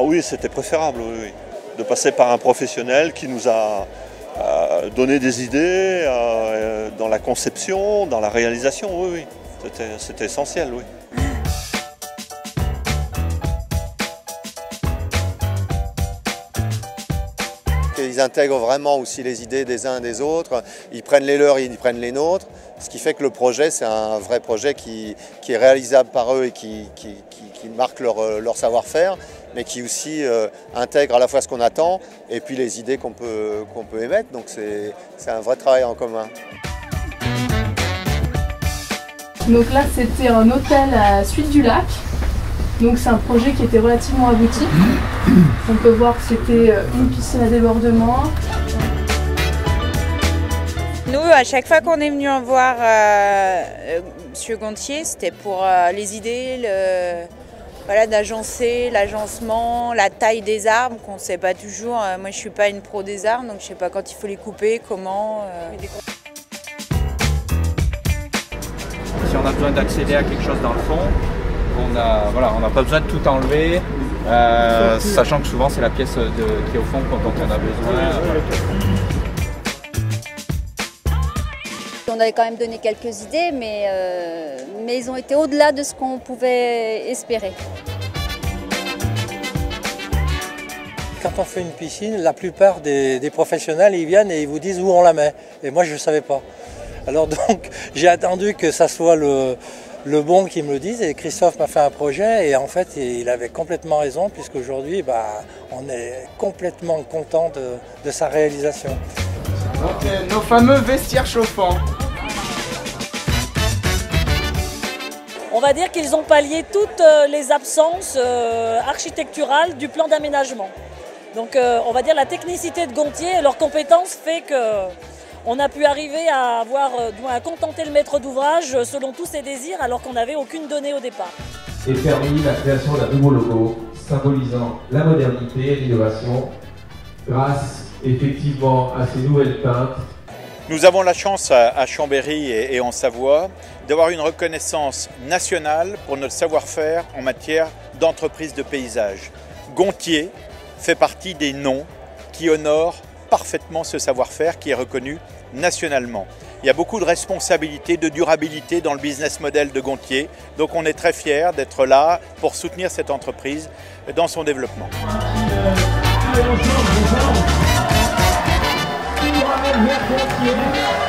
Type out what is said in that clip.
oui, c'était préférable, oui, oui, de passer par un professionnel qui nous a donné des idées dans la conception, dans la réalisation, oui, oui. C'était essentiel, oui. Ils intègrent vraiment aussi les idées des uns et des autres, ils prennent les leurs, ils prennent les nôtres, ce qui fait que le projet, c'est un vrai projet qui est réalisable par eux et qui marque leur savoir-faire, mais qui aussi intègre à la fois ce qu'on attend et puis les idées qu'on peut émettre. Donc c'est un vrai travail en commun. Donc là, c'était un hôtel à Suite du Lac. Donc c'est un projet qui était relativement abouti. On peut voir que c'était une piscine à débordement. Nous, à chaque fois qu'on est venu en voir Monsieur Gontier, c'était pour les idées, voilà, d'agencer, l'agencement, la taille des arbres, qu'on ne sait pas toujours. Moi, je ne suis pas une pro des arbres, donc je ne sais pas quand il faut les couper, comment. Si on a besoin d'accéder à quelque chose dans le fond, on n'a pas besoin de tout enlever, sachant que souvent c'est la pièce qui est au fond quand on a besoin. On avait quand même donné quelques idées, mais ils ont été au-delà de ce qu'on pouvait espérer. Quand on fait une piscine, la plupart des professionnels ils viennent et ils vous disent où on la met. Et moi je ne savais pas. Alors donc j'ai attendu que ça soit le bon qui me le dise et Christophe m'a fait un projet et en fait il avait complètement raison puisqu'aujourd'hui on est complètement content de sa réalisation. Donc nos fameux vestiaires chauffants. On va dire qu'ils ont pallié toutes les absences architecturales du plan d'aménagement. Donc on va dire la technicité de Gontier et leurs compétences fait qu'on a pu arriver à à contenter le maître d'ouvrage selon tous ses désirs alors qu'on n'avait aucune donnée au départ. Et permis la création d'un nouveau logo symbolisant la modernité et l'innovation grâce effectivement à ces nouvelles teintes. Nous avons la chance à Chambéry et en Savoie d'avoir une reconnaissance nationale pour notre savoir-faire en matière d'entreprise de paysage. Gontier fait partie des noms qui honorent parfaitement ce savoir-faire qui est reconnu nationalement. Il y a beaucoup de responsabilités, de durabilité dans le business model de Gontier, donc on est très fiers d'être là pour soutenir cette entreprise dans son développement. Vers Gontier.